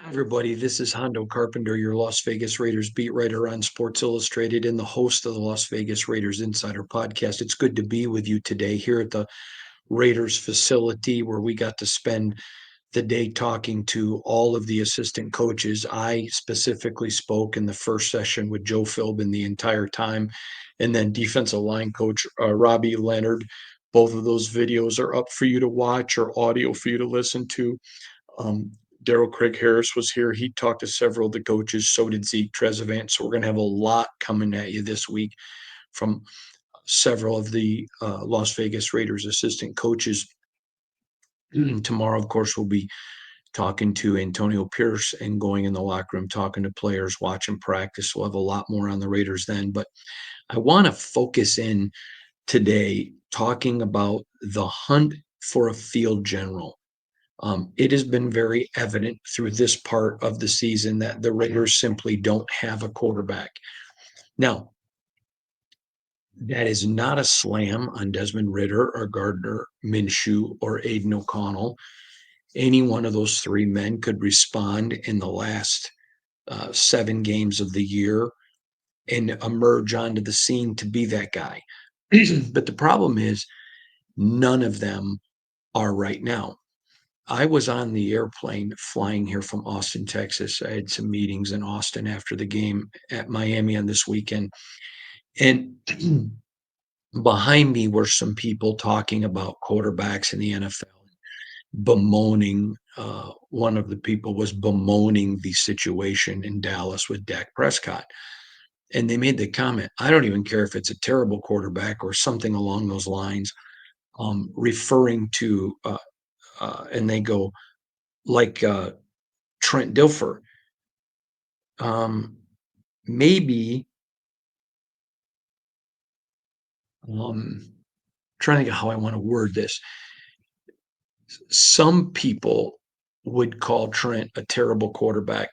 Hi, everybody. This is Hondo Carpenter, your Las Vegas Raiders beat writer on Sports Illustrated and the host of the Las Vegas Raiders Insider Podcast. It's good to be with you today here at the Raiders facility where we got to spend the day talking to all of the assistant coaches. I specifically spoke in the first session with Joe Philbin the entire time, and then defensive line coach Robbie Leonard. Both of those videos are up for you to watch or audio for you to listen to. um, Daryl Craig Harris was here. He talked to several of the coaches. So did Zeke Trezevant. So we're going to have a lot coming at you this week from several of the Las Vegas Raiders assistant coaches. Tomorrow, of course, we'll be talking to Antonio Pierce and going in the locker room, talking to players, watching practice. We'll have a lot more on the Raiders then. But I want to focus in today talking about the hunt for a field general. It has been very evident through this part of the season that the Raiders simply don't have a quarterback. Now, that is not a slam on Desmond Ridder or Gardner Minshew or Aiden O'Connell. Any one of those three men could respond in the last 7 games of the year and emerge onto the scene to be that guy. But the problem is, none of them are right now. I was on the airplane flying here from Austin, Texas. I had some meetings in Austin after the game at Miami on this weekend. And behind me were some people talking about quarterbacks in the NFL, bemoaning. One of the people was bemoaning the situation in Dallas with Dak Prescott. And they made the comment, I don't even care if it's a terrible quarterback or something along those lines, referring to, and they go, like Trent Dilfer. Um, maybe trying to think of how I want to word this. Some people would call Trent a terrible quarterback.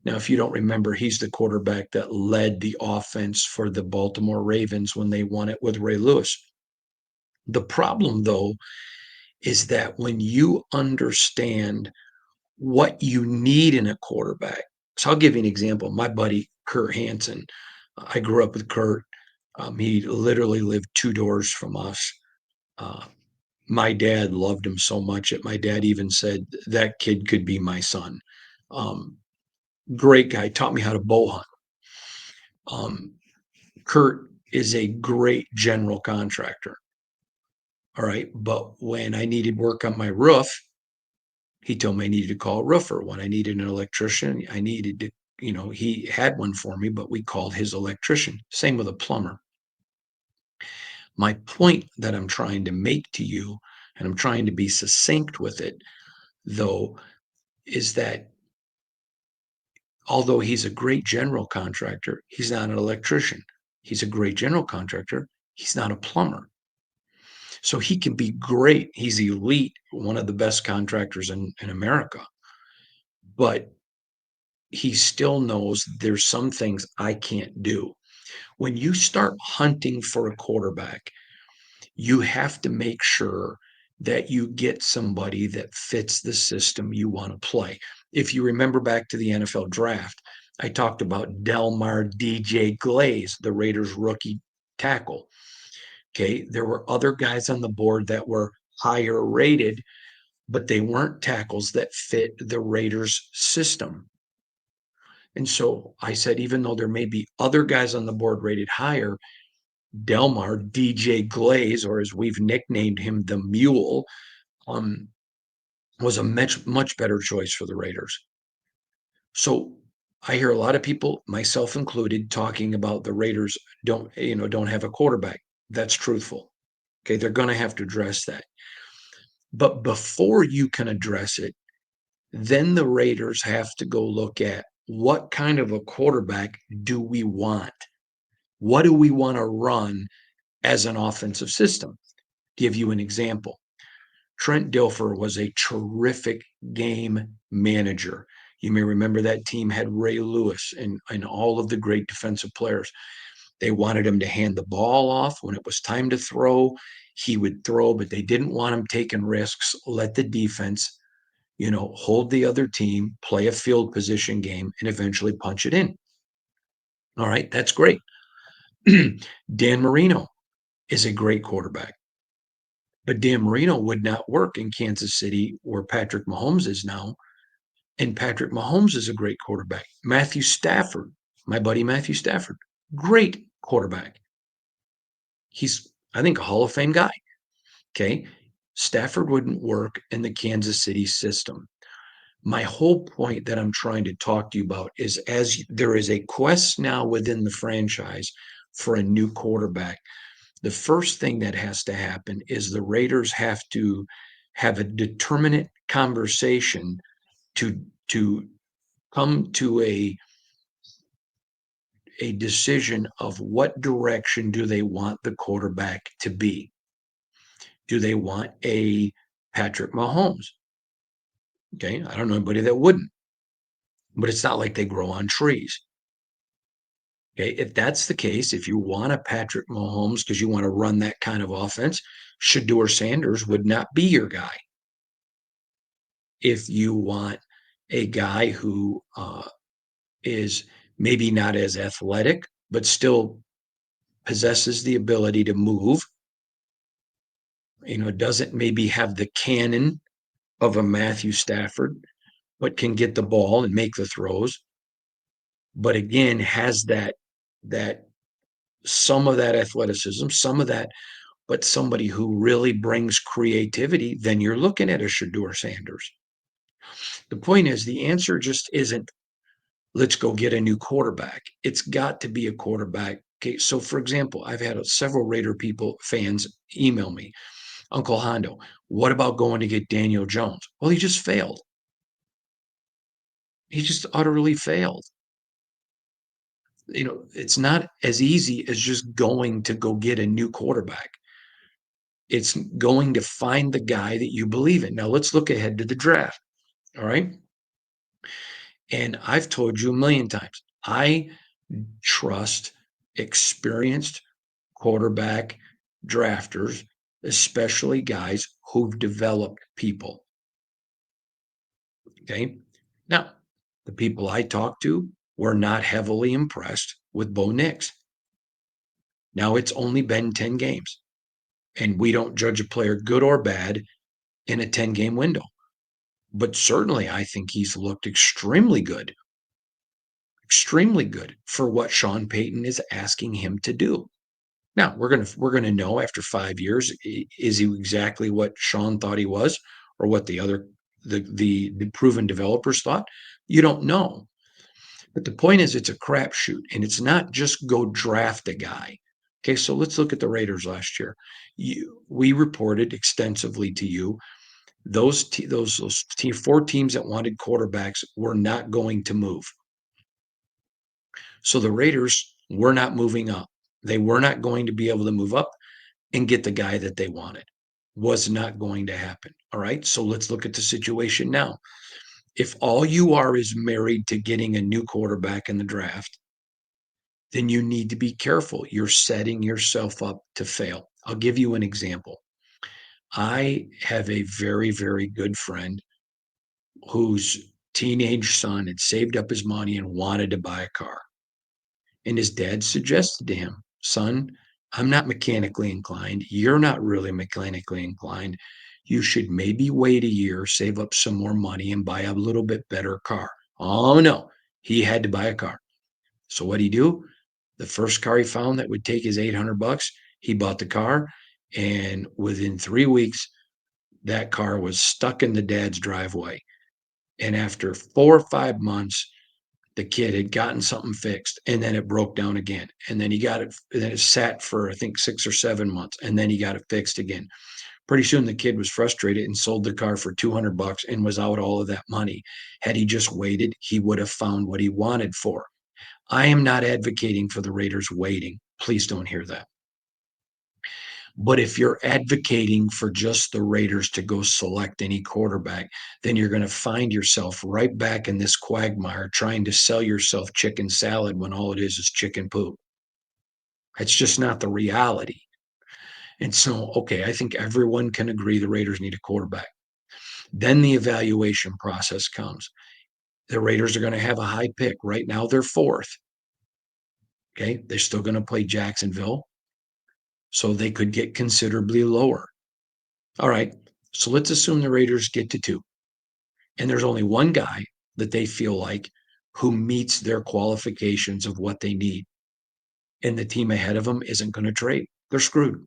Now, if you don't remember, he's the quarterback that led the offense for the Baltimore Ravens when they won it with Ray Lewis. The problem, though, is that when you understand what you need in a quarterback. So I'll give you an example. My buddy, Kurt Hansen, I grew up with Kurt. He literally lived 2 doors from us. Uh, my dad loved him so much that my dad even said that kid could be my son. Um, Great guy, taught me how to bow hunt. Um, Kurt is a great general contractor. All right. But when I needed work on my roof, he told me I needed to call a roofer. When I needed an electrician, I needed to, he had one for me, but we called his electrician. Same with a plumber. My point that I'm trying to make to you, and I'm trying to be succinct with it, though, is that although he's a great general contractor, he's not an electrician. He's a great general contractor. He's not a plumber. So he can be great. He's elite, one of the best contractors in America. But he still knows there's some things I can't do. When you start hunting for a quarterback, you have to make sure that you get somebody that fits the system you want to play. If you remember back to the NFL draft, I talked about Delmar DJ Glaze, the Raiders rookie tackle. Okay. There were other guys on the board that were higher rated, but they weren't tackles that fit the Raiders system. And so I said, even though there may be other guys on the board rated higher, Delmar DJ Glaze, or as we've nicknamed him, the Mule, um, was a much better choice for the Raiders. So I hear a lot of people, myself included, talking about the Raiders don't have a quarterback. That's truthful. Okay, they're going to have to address that. But before you can address it, then the Raiders have to go look at what kind of a quarterback do we want? What do we want to run as an offensive system? Give you an example. Trent Dilfer was a terrific game manager. You may remember that team had Ray Lewis and all of the great defensive players. They wanted him to hand the ball off when it was time to throw. He would throw, but they didn't want him taking risks. Let the defense hold the other team, play a field position game, and eventually punch it in. All right, that's great. Dan Marino is a great quarterback, but Dan Marino would not work in Kansas City where Patrick Mahomes is now. And Patrick Mahomes is a great quarterback. Matthew Stafford, my buddy Matthew Stafford, great quarterback. He's, I think, a Hall of Fame guy. Okay. Stafford wouldn't work in the Kansas City system. My whole point that I'm trying to talk to you about is as there is a quest now within the franchise for a new quarterback, the first thing that has to happen is the Raiders have to have a determinate conversation to come to a decision of what direction do they want the quarterback to be. Do they want a Patrick Mahomes? Okay, I don't know anybody that wouldn't, but it's not like they grow on trees. Okay, if that's the case, if you want a Patrick Mahomes because you want to run that kind of offense, Shedeur Sanders would not be your guy. If you want a guy who is maybe not as athletic, but still possesses the ability to move, doesn't maybe have the cannon of a Matthew Stafford, but can get the ball and make the throws, but again has that some of that athleticism, some of that, but somebody who really brings creativity, then you're looking at a Shedeur Sanders. The point is, the answer just isn't let's go get a new quarterback. It's got to be a quarterback. Okay, so for example, I've had several Raider fans email me, Uncle Hondo, what about going to get Daniel Jones? Well, he just failed. He just utterly failed. It's not as easy as just going to go get a new quarterback. It's going to find the guy that you believe in. Now, let's look ahead to the draft. All right. And I've told you a million times, I trust experienced quarterback drafters, especially guys who've developed people. Okay. Now, the people I talked to were not heavily impressed with Bo Nix. Now, it's only been 10 games, and we don't judge a player good or bad in a 10-game window. But certainly, I think he's looked extremely good for what Sean Payton is asking him to do. Now, we're gonna know after 5 years, is he exactly what Sean thought he was, or what the proven developers thought? You don't know. But the point is, it's a crapshoot, and it's not just go draft a guy. Okay, so let's look at the Raiders last year. We reported extensively to you those four teams that wanted quarterbacks were not going to move. So the Raiders were not moving up. They were not going to be able to move up and get the guy that they wanted. Was not going to happen. All right. So let's look at the situation now. If all you are is married to getting a new quarterback in the draft, then you need to be careful. You're setting yourself up to fail. I'll give you an example. I have a very, very good friend whose teenage son had saved up his money and wanted to buy a car. And his dad suggested to him, son, I'm not mechanically inclined. You're not really mechanically inclined. You should maybe wait a year, save up some more money, and buy a little bit better car. Oh, no. He had to buy a car. So what'd he do? The first car he found that would take his $800, he bought the car. And within 3 weeks, that car was stuck in the dad's driveway. And after 4 or 5 months, the kid had gotten something fixed, and then it broke down again. And then he got it, and then it sat for, I think, 6 or 7 months, and then he got it fixed again. Pretty soon the kid was frustrated and sold the car for $200 and was out all of that money. Had he just waited, he would have found what he wanted for. I am not advocating for the Raiders waiting. Please don't hear that. But if you're advocating for just the Raiders to go select any quarterback, then you're going to find yourself right back in this quagmire trying to sell yourself chicken salad when all it is chicken poop. It's just not the reality. And so, okay, I think everyone can agree the Raiders need a quarterback. Then the evaluation process comes. The Raiders are going to have a high pick. Right now, they're fourth. Okay. They're still going to play Jacksonville. So they could get considerably lower. All right. So let's assume the Raiders get to two. And there's only one guy that they feel like who meets their qualifications of what they need. And the team ahead of them isn't going to trade. They're screwed.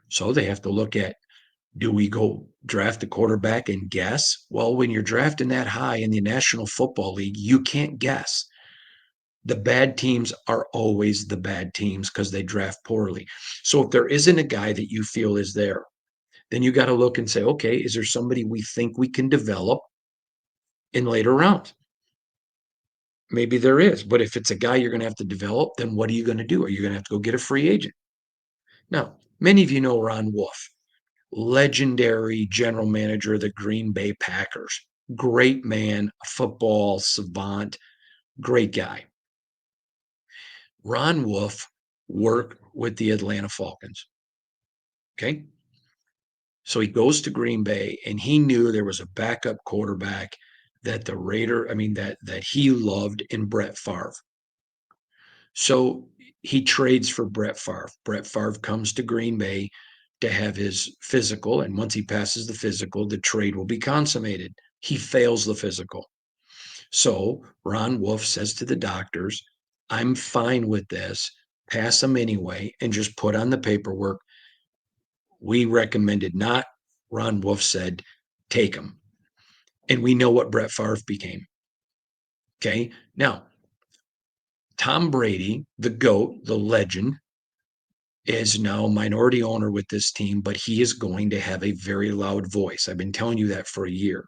So they have to look at, do we go draft a quarterback and guess? Well, when you're drafting that high in the National Football League, you can't guess. The bad teams are always the bad teams because they draft poorly. So if there isn't a guy that you feel is there, then you got to look and say, okay, is there somebody we think we can develop in later rounds? Maybe there is, but if it's a guy you're going to have to develop, then what are you going to do? Are you going to have to go get a free agent? Now, many of you know Ron Wolf, legendary general manager of the Green Bay Packers. Great man, football savant, great guy. Ron Wolf worked with the Atlanta Falcons. Okay. So he goes to Green Bay and he knew there was a backup quarterback that that he loved in Brett Favre. So he trades for Brett Favre. Brett Favre comes to Green Bay to have his physical. And once he passes the physical, the trade will be consummated. He fails the physical. So Ron Wolf says to the doctors, I'm fine with this. Pass him anyway and just put on the paperwork. We recommended not. Ron Wolf said, take him. And we know what Brett Favre became. Okay. Now, Tom Brady, the GOAT, the legend, is now minority owner with this team, but he is going to have a very loud voice. I've been telling you that for a year.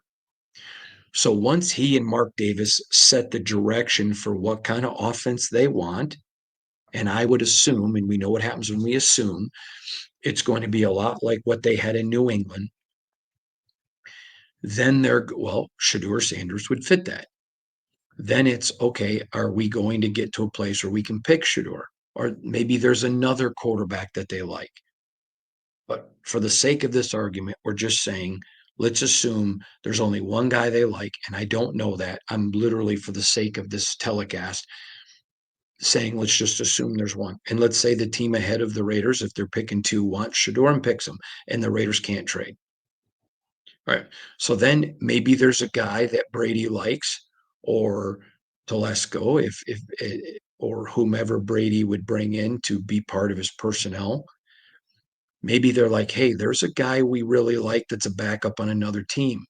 So once he and Mark Davis set the direction for what kind of offense they want, and I would assume, and we know what happens when we assume, it's going to be a lot like what they had in New England. Then Shedeur Sanders would fit that. Then it's okay, are we going to get to a place where we can pick Shedeur? Or maybe there's another quarterback that they like. But for the sake of this argument, we're just saying, let's assume there's only one guy they like, and I don't know that. I'm literally, for the sake of this telecast, saying let's just assume there's one. And let's say the team ahead of the Raiders, if they're picking two, wants Shedeur and picks them, and the Raiders can't trade. All right. So then maybe there's a guy that Brady likes, or Telesco, if or whomever Brady would bring in to be part of his personnel. Maybe they're like, hey, there's a guy we really like that's a backup on another team.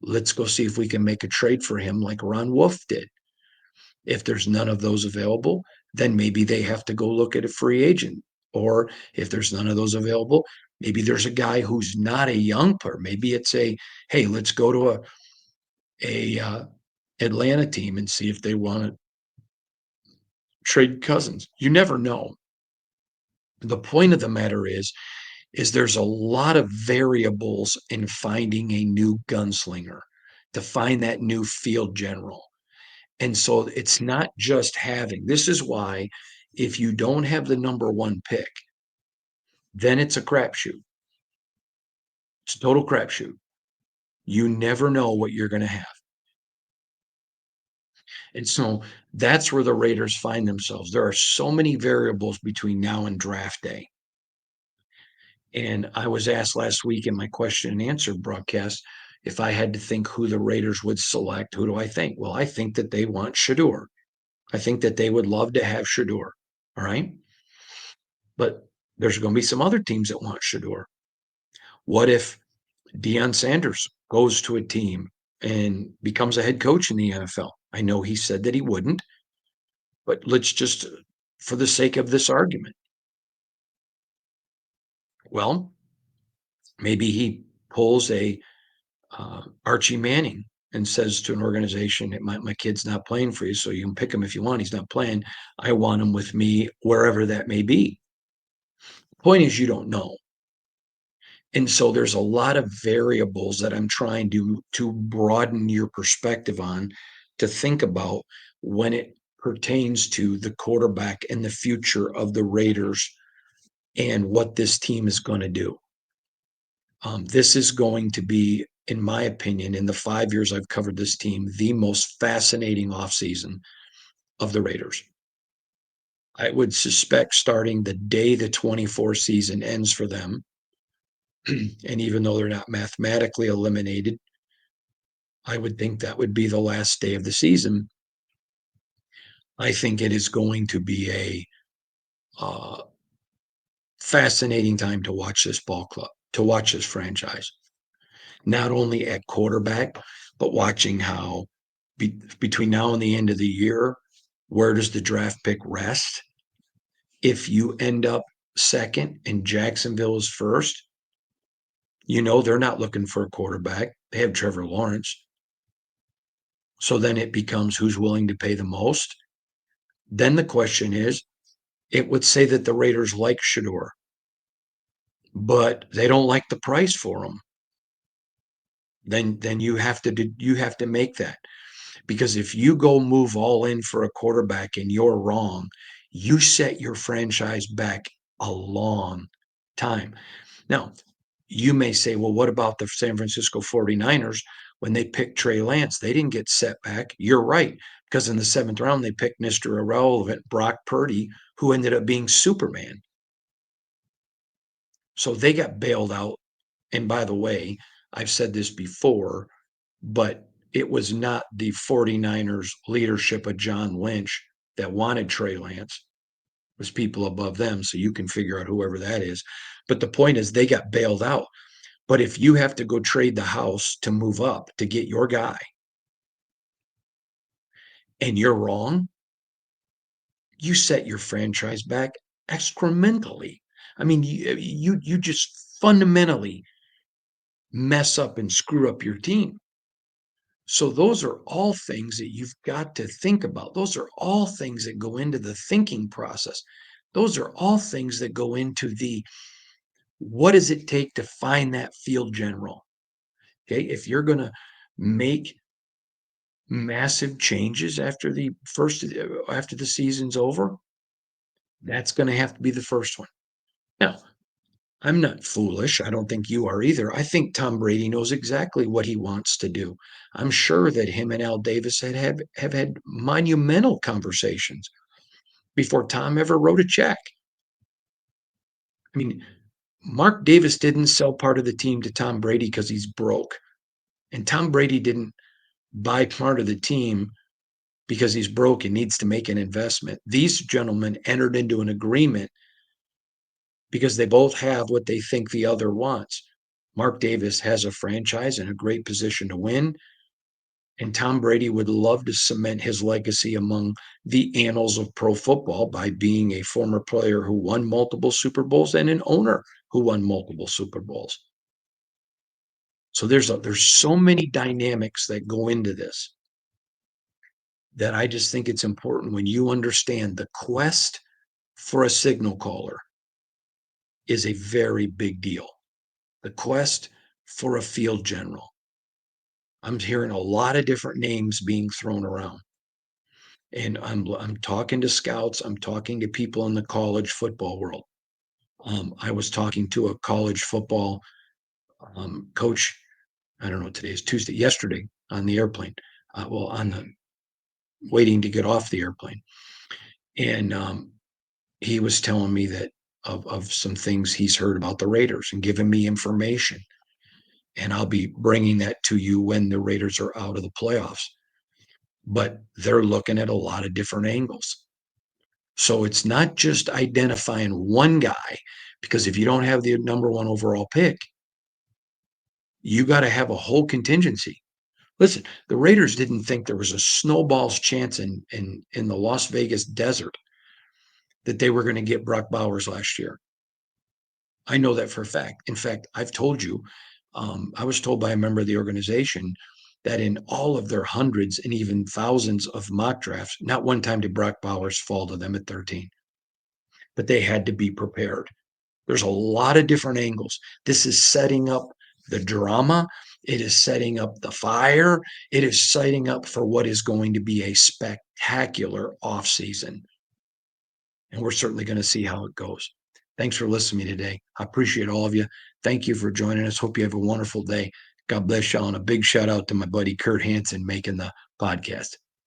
Let's go see if we can make a trade for him like Ron Wolf did. If there's none of those available, then maybe they have to go look at a free agent. Or if there's none of those available, maybe there's a guy who's not a young player. Maybe it's hey, let's go to a Atlanta team and see if they want to trade Cousins. You never know. The point of the matter is there's a lot of variables in finding a new gunslinger, to find that new field general. And so it's not just having. This is why if you don't have the number one pick, then it's a crapshoot. It's a total crapshoot. You never know what you're going to have. And so that's where the Raiders find themselves. There are so many variables between now and draft day. And I was asked last week in my question and answer broadcast, if I had to think who the Raiders would select, who do I think? Well, I think that they want Shedeur. I think that they would love to have Shedeur. All right. But there's going to be some other teams that want Shedeur. What if Deion Sanders goes to a team and becomes a head coach in the NFL? I know he said that he wouldn't, but let's just, for the sake of this argument, well, maybe he pulls a Archie Manning and says to an organization, my kid's not playing for you, so you can pick him if you want. He's not playing. I want him with me wherever that may be. The point is, you don't know. And so there's a lot of variables that I'm trying to broaden your perspective on, to think about when it pertains to the quarterback and the future of the Raiders and what this team is going to do. This is going to be, in my opinion, in the 5 years I've covered this team, the most fascinating offseason of the Raiders. I would suspect starting the day the 24 season ends for them, and even though they're not mathematically eliminated, I would think that would be the last day of the season. I think it is going to be a fascinating time to watch this ball club, to watch this franchise, not only at quarterback, but watching how between now and the end of the year, where does the draft pick rest? If you end up second and Jacksonville is first, they're not looking for a quarterback. They have Trevor Lawrence. So then it becomes who's willing to pay the most. Then the question is, it would say that the Raiders like Shedeur, but they don't like the price for him. Then you have to make that, because if you go move all in for a quarterback and you're wrong, you set your franchise back a long time. Now, you may say, well, what about the San Francisco 49ers? When they picked Trey Lance, they didn't get set back. You're right, because in the 7th round, they picked Mr. Irrelevant, Brock Purdy, who ended up being Superman. So they got bailed out. And by the way, I've said this before, but it was not the 49ers leadership of John Lynch that wanted Trey Lance. It was people above them. So you can figure out whoever that is. But the point is, they got bailed out. But if you have to go trade the house to move up to get your guy and you're wrong, you set your franchise back excrementally. I mean, you just fundamentally mess up and screw up your team. So those are all things that you've got to think about. Those are all things that go into the thinking process. Those are all things that go into the what does it take to find that field general? Okay, if you're going to make massive changes after the season's over, that's going to have to be the first one. Now, I'm not foolish. I don't think you are either. I think Tom Brady knows exactly what he wants to do. I'm sure that him and Al Davis have had monumental conversations before Tom ever wrote a check. I mean, Mark Davis didn't sell part of the team to Tom Brady because he's broke. And Tom Brady didn't buy part of the team because he's broke and needs to make an investment. These gentlemen entered into an agreement because they both have what they think the other wants. Mark Davis has a franchise in a great position to win, and Tom Brady would love to cement his legacy among the annals of pro football by being a former player who won multiple Super Bowls and an owner who won multiple Super Bowls. So there's so many dynamics that go into this that I just think it's important when you understand the quest for a signal caller is a very big deal. The quest for a field general. I'm hearing a lot of different names being thrown around. And I'm talking to scouts, I'm talking to people in the college football world. I was talking to a college football coach. I don't know, today is Tuesday, yesterday on the airplane. On the waiting to get off the airplane. And he was telling me that of some things he's heard about the Raiders and giving me information. And I'll be bringing that to you when the Raiders are out of the playoffs. But they're looking at a lot of different angles. So it's not just identifying one guy, because if you don't have the number one overall pick, you got to have a whole contingency. Listen, the Raiders didn't think there was a snowball's chance in the Las Vegas desert that they were going to get Brock Bowers last year. I know that for a fact. In fact, I've told you, I was told by a member of the organization that in all of their hundreds and even thousands of mock drafts, not one time did Brock Bowers fall to them at 13. But they had to be prepared. There's a lot of different angles. This is setting up the drama. It is setting up the fire. It is setting up for what is going to be a spectacular offseason. And we're certainly going to see how it goes. Thanks for listening to me today. I appreciate all of you. Thank you for joining us. Hope you have a wonderful day. God bless y'all. And a big shout out to my buddy Kurt Hansen making the podcast.